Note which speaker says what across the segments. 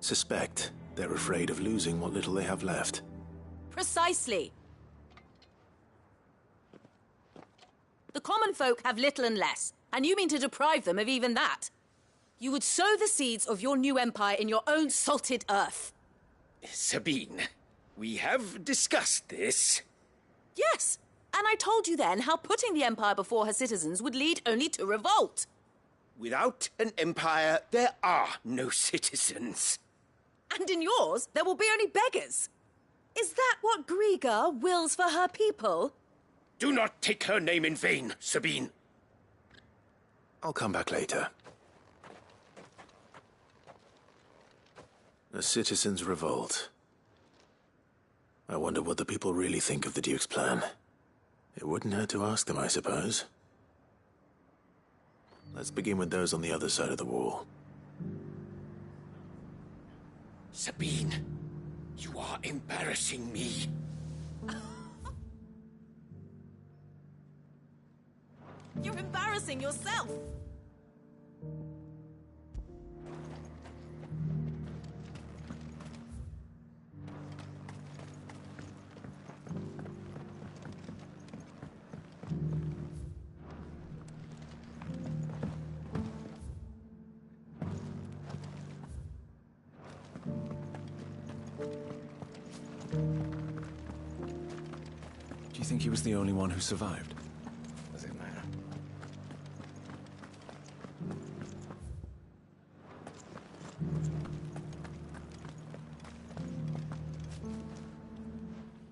Speaker 1: suspect they're afraid of losing what little they have left.
Speaker 2: Precisely. The common folk have little and less, and you mean to deprive them of even that. You would sow the seeds of your new empire in your own salted earth.
Speaker 3: Sabine, we have discussed this.
Speaker 2: Yes, and I told you then how putting the empire before her citizens would lead only to revolt.
Speaker 3: Without an empire, there are no citizens.
Speaker 2: And in yours, there will be only beggars. Is that what Griga wills for her people?
Speaker 3: Do not take her name in vain, Sabine.
Speaker 1: I'll come back later. The citizens revolt. I wonder what the people really think of the Duke's plan. It wouldn't hurt to ask them, I suppose. Let's begin with those on the other side of the wall.
Speaker 3: Sabine, you are embarrassing me.
Speaker 2: You're embarrassing yourself.
Speaker 4: Do you think he was the only one who survived?
Speaker 3: Does it matter?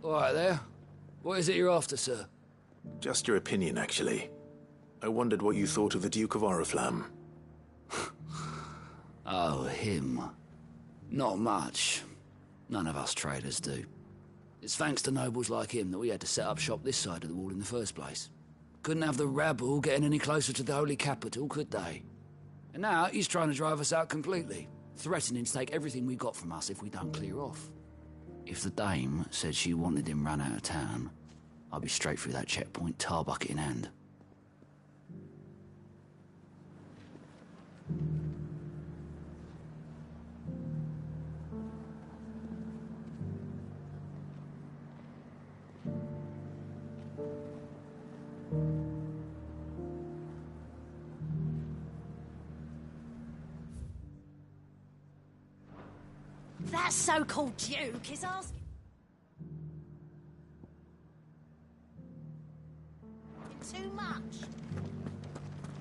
Speaker 5: All right there. What is it you're after, sir?
Speaker 1: Just your opinion, actually. I wondered what you thought of the Duke of Oriflamme.
Speaker 5: Oh, him. Not much. None of us traders do. It's thanks to nobles like him that we had to set up shop this side of the wall in the first place. Couldn't have the rabble getting any closer to the holy capital, could they? And now he's trying to drive us out completely, threatening to take everything we got from us if we don't clear off. If the dame said she wanted him run out of town, I'd be straight through that checkpoint, tar bucket in hand.
Speaker 2: That so-called Duke is asking too much.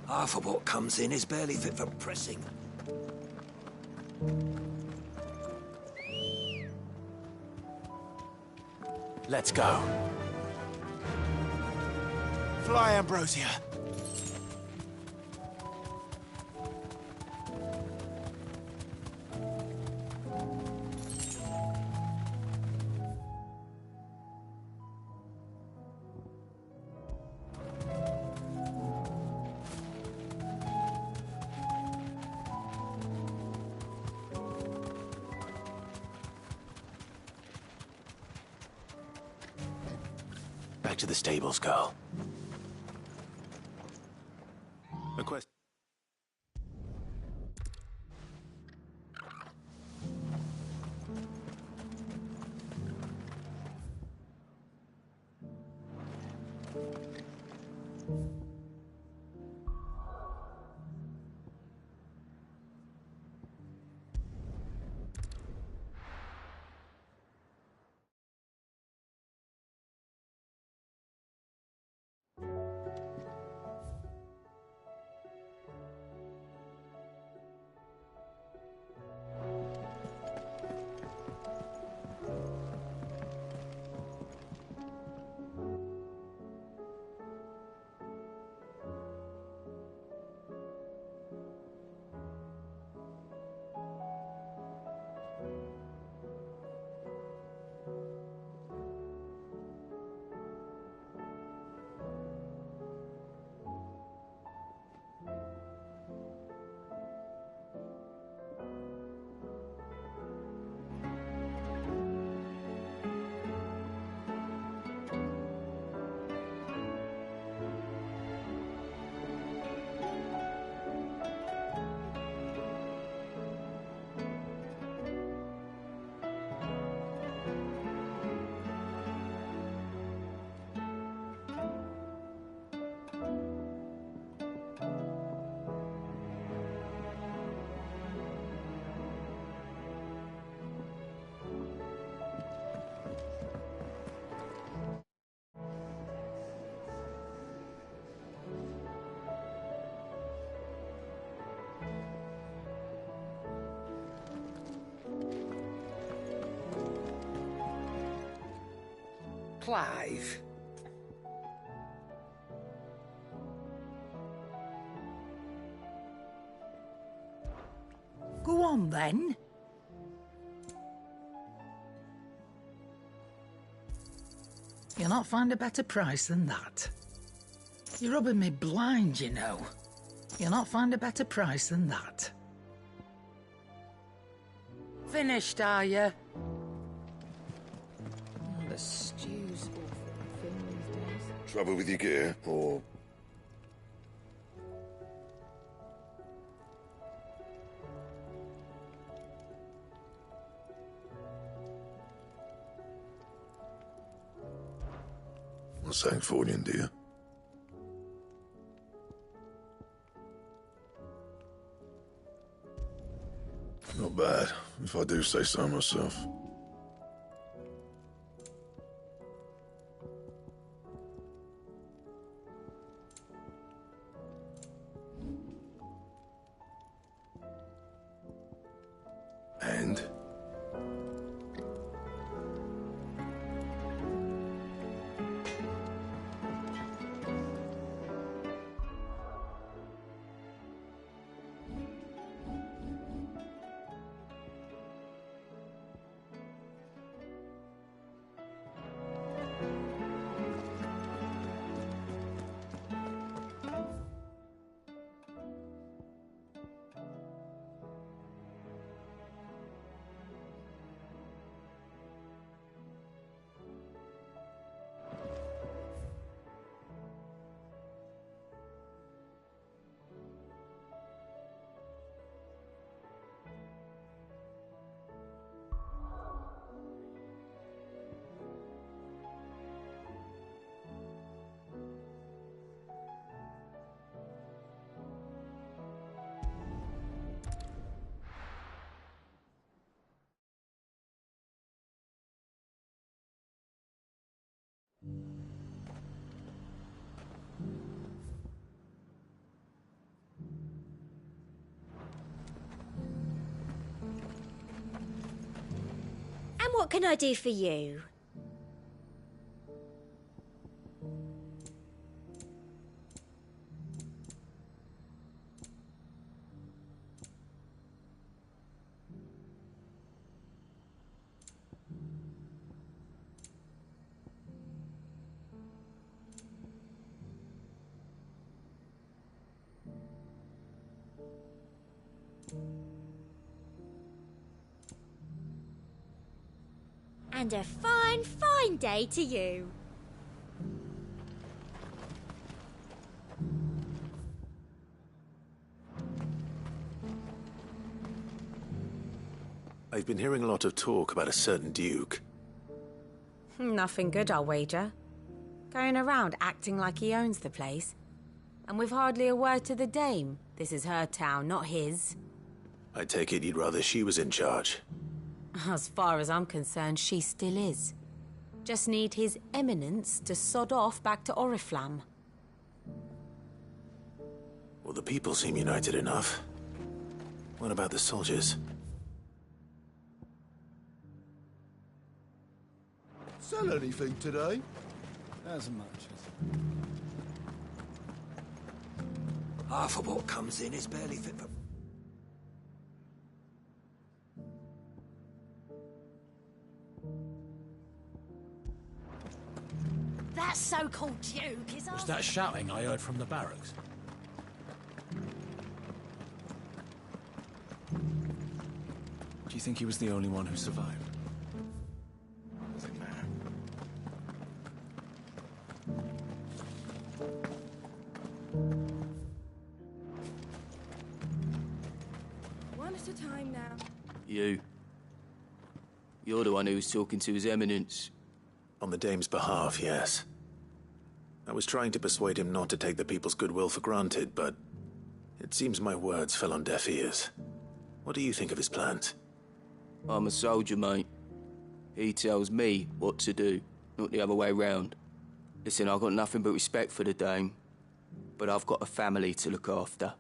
Speaker 5: Half of what comes in is barely fit for pressing.
Speaker 1: Let's go. Fly, Ambrosia. Back to the stables, girl. A question.
Speaker 3: Clive.
Speaker 6: Go on, then. You'll not find a better price than that. You're rubbing me blind, you know. You'll not find a better price than that. Finished, are you? Oh, the stew's awful thin these days.
Speaker 7: Trouble with your gear, or... What's Sancfordian, dear? Not bad, if I do say so myself. And?
Speaker 8: And what can I do for you? And a fine, fine day to you.
Speaker 1: I've been hearing a lot of talk about a certain duke.
Speaker 2: Nothing good, I'll wager. Going around acting like he owns the place. And with hardly a word to the dame. This is her town, not his.
Speaker 1: I take it you'd rather she was in charge.
Speaker 2: As far as I'm concerned, she still is. Just need his eminence to sod off back to Oriflamme.
Speaker 1: Well, the people seem united enough. What about the soldiers?
Speaker 7: Sell anything today?
Speaker 4: As much as...
Speaker 3: Half of what comes in is barely fit for...
Speaker 2: That so-called duke is...
Speaker 9: Was that shouting I heard from the barracks?
Speaker 4: Do you think he was the only one who survived?
Speaker 7: Doesn't matter.
Speaker 10: One at a time now.
Speaker 11: You. You're the one who was talking to His Eminence.
Speaker 1: On the dame's behalf, yes. I was trying to persuade him not to take the people's goodwill for granted, but it seems my words fell on deaf ears. What do you think of his plans?
Speaker 11: I'm a soldier, mate. He tells me what to do, not the other way round. Listen, I've got nothing but respect for the dame, but I've got a family to look after.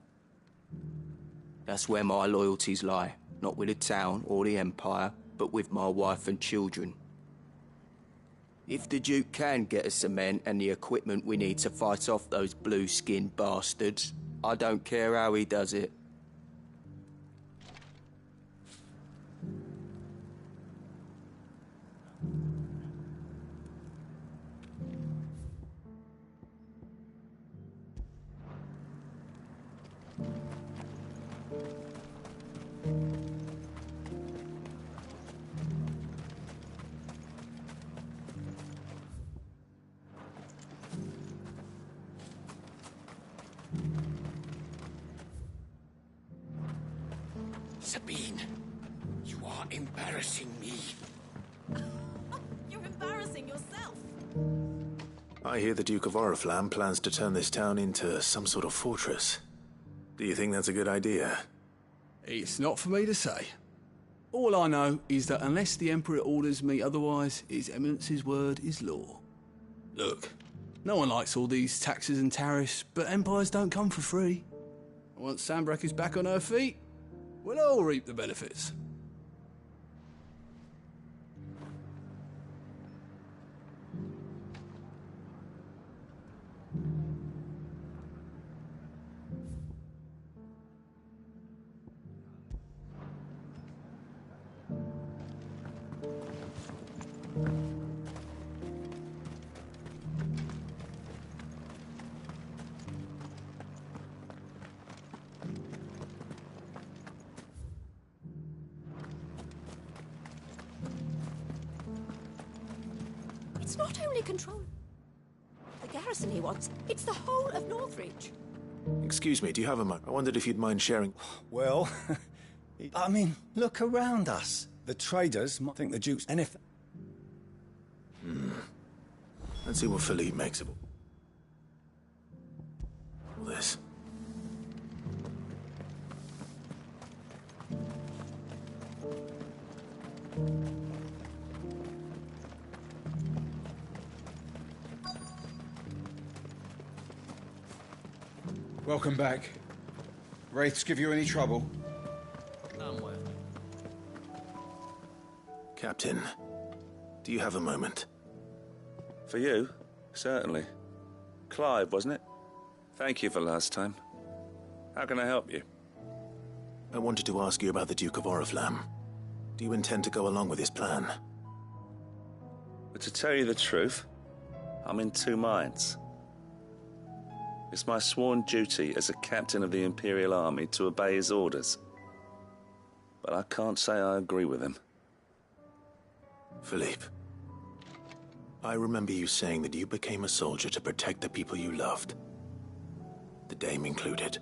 Speaker 11: That's where my loyalties lie, not with the town or the Empire, but with my wife and children. If the Duke can get us cement and the equipment we need to fight off those blue-skinned bastards, I don't care how he does it.
Speaker 3: Sabine, you are embarrassing me.
Speaker 10: You're embarrassing yourself.
Speaker 1: I hear the Duke of Oriflamme plans to turn this town into some sort of fortress. Do you think that's a good idea?
Speaker 12: It's not for me to say. All I know is that unless the Emperor orders me otherwise, His Eminence's word is law. Look, no one likes all these taxes and tariffs, but empires don't come for free. Once Sanbreque is back on her feet, we'll all reap the benefits.
Speaker 10: It's not only control the garrison he wants, it's the whole of Northridge.
Speaker 1: Excuse me, do you have a moment? I wondered if you'd mind sharing...
Speaker 13: Well, I mean, look around us. The traders might think the Duke's anything.
Speaker 1: Let's see what Philippe makes of all this.
Speaker 14: Welcome back. Wraiths give you any trouble?
Speaker 1: Captain, do you have a moment?
Speaker 15: For you? Certainly. Clive, wasn't it? Thank you for last time. How can I help you?
Speaker 1: I wanted to ask you about the Duke of Oriflamme. Do you intend to go along with his plan?
Speaker 15: But to tell you the truth, I'm in two minds. It's my sworn duty as a captain of the Imperial Army to obey his orders. But I can't say I agree with him.
Speaker 1: Philippe, I remember you saying that you became a soldier to protect the people you loved. The Dame included.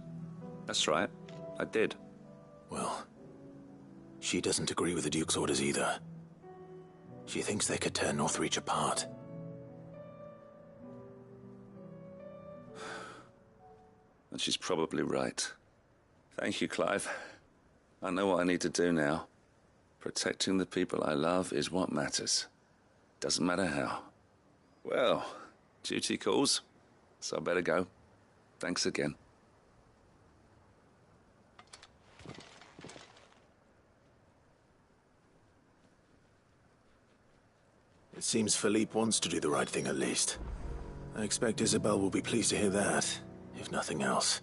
Speaker 15: That's right, I did.
Speaker 1: Well, she doesn't agree with the Duke's orders either. She thinks they could tear Northreach apart.
Speaker 15: And she's probably right. Thank you, Clive. I know what I need to do now. Protecting the people I love is what matters. Doesn't matter how. Well, duty calls, so I better go. Thanks again.
Speaker 1: It seems Philippe wants to do the right thing at least. I expect Isabel will be pleased to hear that, if nothing else.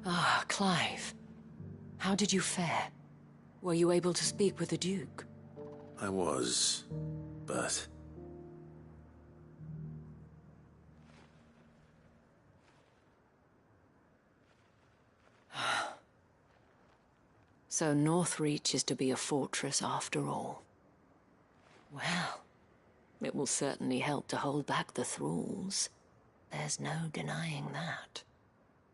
Speaker 16: Ah, Clive. How did you fare? Were you able to speak with the Duke?
Speaker 1: I was, but...
Speaker 16: So Northreach is to be a fortress after all. Well, it will certainly help to hold back the thralls. There's no denying that.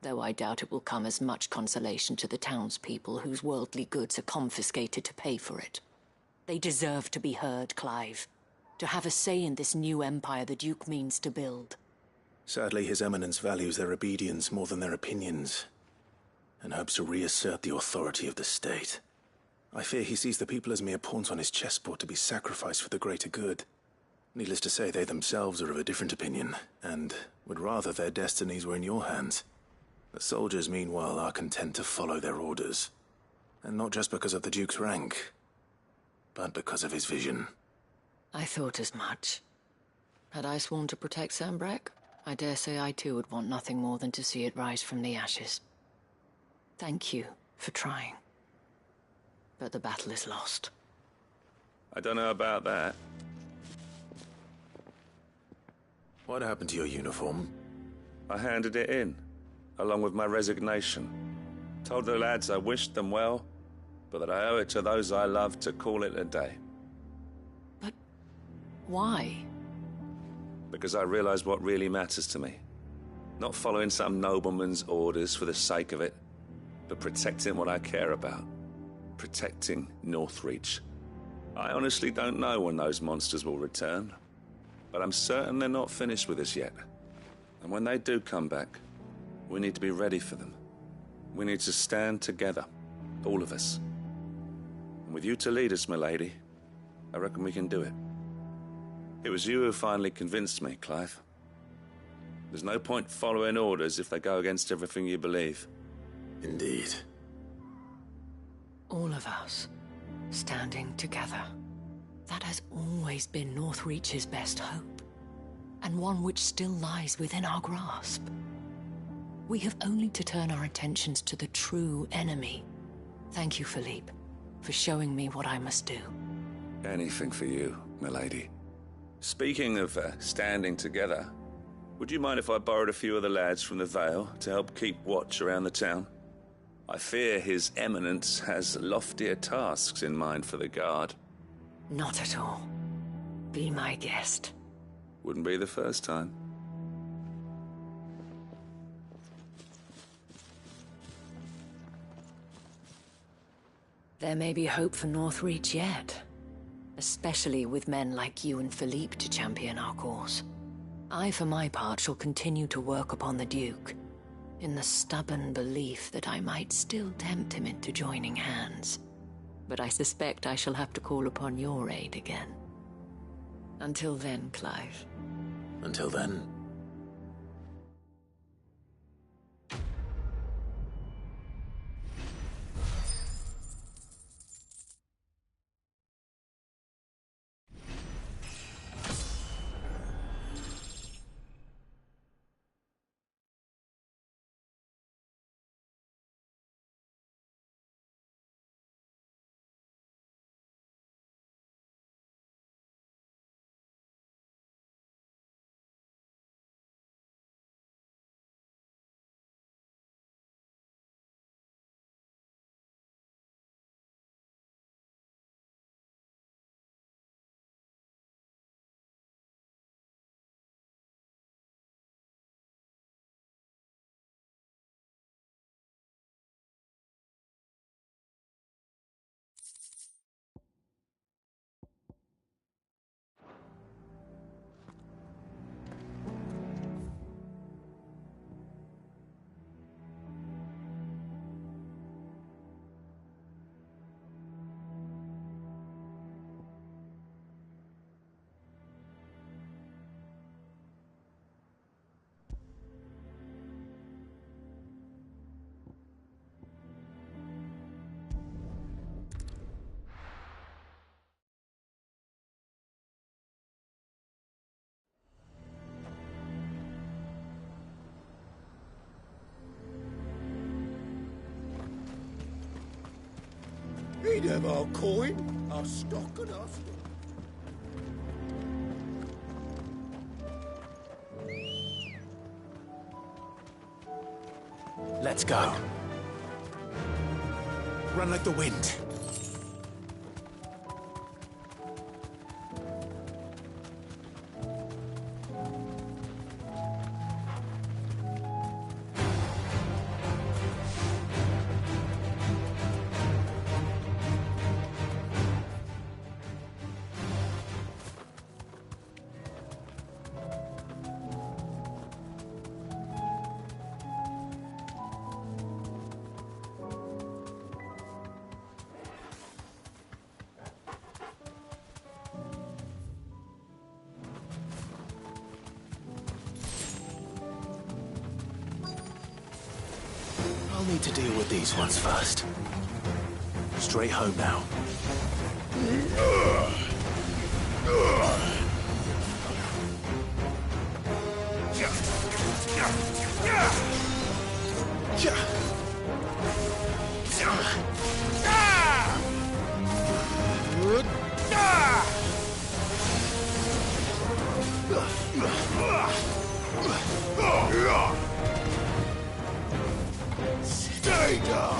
Speaker 16: Though I doubt it will come as much consolation to the townspeople whose worldly goods are confiscated to pay for it. They deserve to be heard, Clive. To have a say in this new empire the Duke means to build.
Speaker 1: Sadly, His Eminence values their obedience more than their opinions, and hopes to reassert the authority of the state. I fear he sees the people as mere pawns on his chessboard to be sacrificed for the greater good. Needless to say, they themselves are of a different opinion, and would rather their destinies were in your hands. The soldiers, meanwhile, are content to follow their orders. And not just because of the Duke's rank, but because of his vision.
Speaker 16: I thought as much. Had I sworn to protect Sanbreque, I dare say I too would want nothing more than to see it rise from the ashes. Thank you for trying. But the battle is lost.
Speaker 15: I don't know about that.
Speaker 1: What happened to your uniform?
Speaker 15: I handed it in, along with my resignation. Told the lads I wished them well, but that I owe it to those I love to call it a day.
Speaker 16: But why?
Speaker 15: Because I realized what really matters to me. Not following some nobleman's orders for the sake of it, but protecting what I care about. Protecting Northreach. I honestly don't know when those monsters will return, but I'm certain they're not finished with us yet. And when they do come back, we need to be ready for them. We need to stand together, all of us. And with you to lead us, milady, I reckon we can do it. It was you who finally convinced me, Clive. There's no point following orders if they go against everything you believe.
Speaker 1: Indeed.
Speaker 16: All of us, standing together. That has always been Northreach's best hope, and one which still lies within our grasp. We have only to turn our attentions to the true enemy. Thank you, Philippe, for showing me what I must do.
Speaker 15: Anything for you, milady. Speaking of standing together, would you mind if I borrowed a few of the lads from the Vale to help keep watch around the town? I fear His Eminence has loftier tasks in mind for the guard.
Speaker 16: Not at all. Be my guest.
Speaker 15: Wouldn't be the first time.
Speaker 16: There may be hope for Northreach yet. Especially with men like you and Philippe to champion our cause. I, for my part, shall continue to work upon the Duke, in the stubborn belief that I might still tempt him into joining hands. But I suspect I shall have to call upon your aid again. Until then, Clive.
Speaker 1: Until then.
Speaker 3: He'd have our coin, our stock and our stock.
Speaker 1: Let's go. Run like the wind. I'll need to deal with these ones first. Straight home now. Stay down!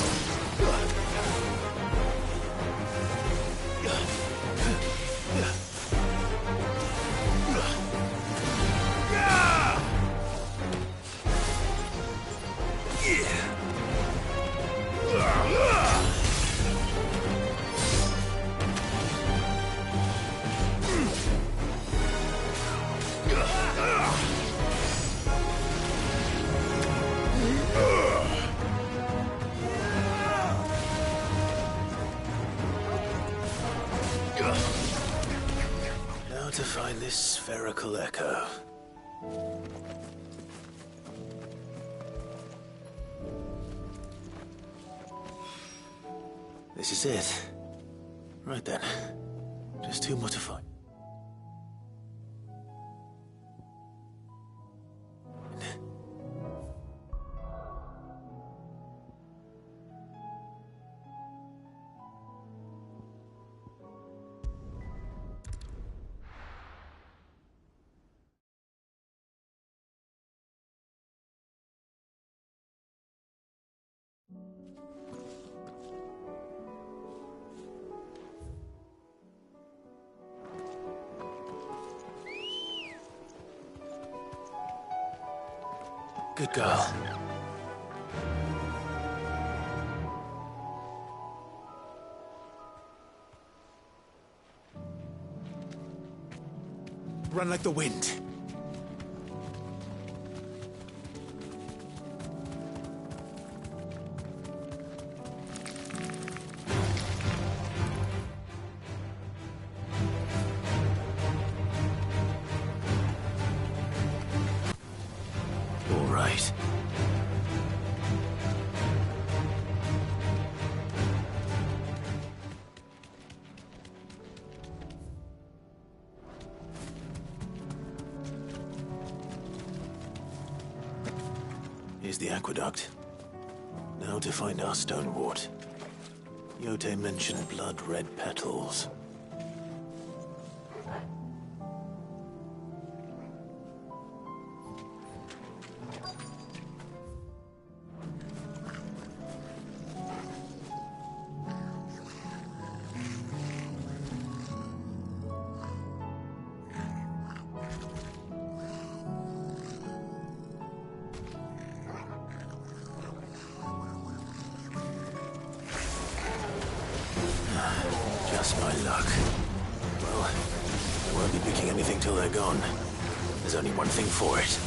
Speaker 1: Now to find this spherical echo. This is it. Right then. Just two more to find. Good girl. Run like the wind. All right. Here's the aqueduct. Now to find our stonewort. Yote mentioned blood-red petals. Just my luck. Well, I won't be picking anything till they're gone. There's only one thing for it.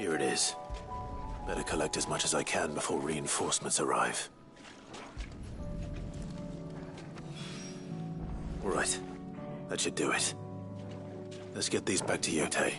Speaker 1: Here it is. Better collect as much as I can before reinforcements arrive. All right. That should do it. Let's get these back to Yote.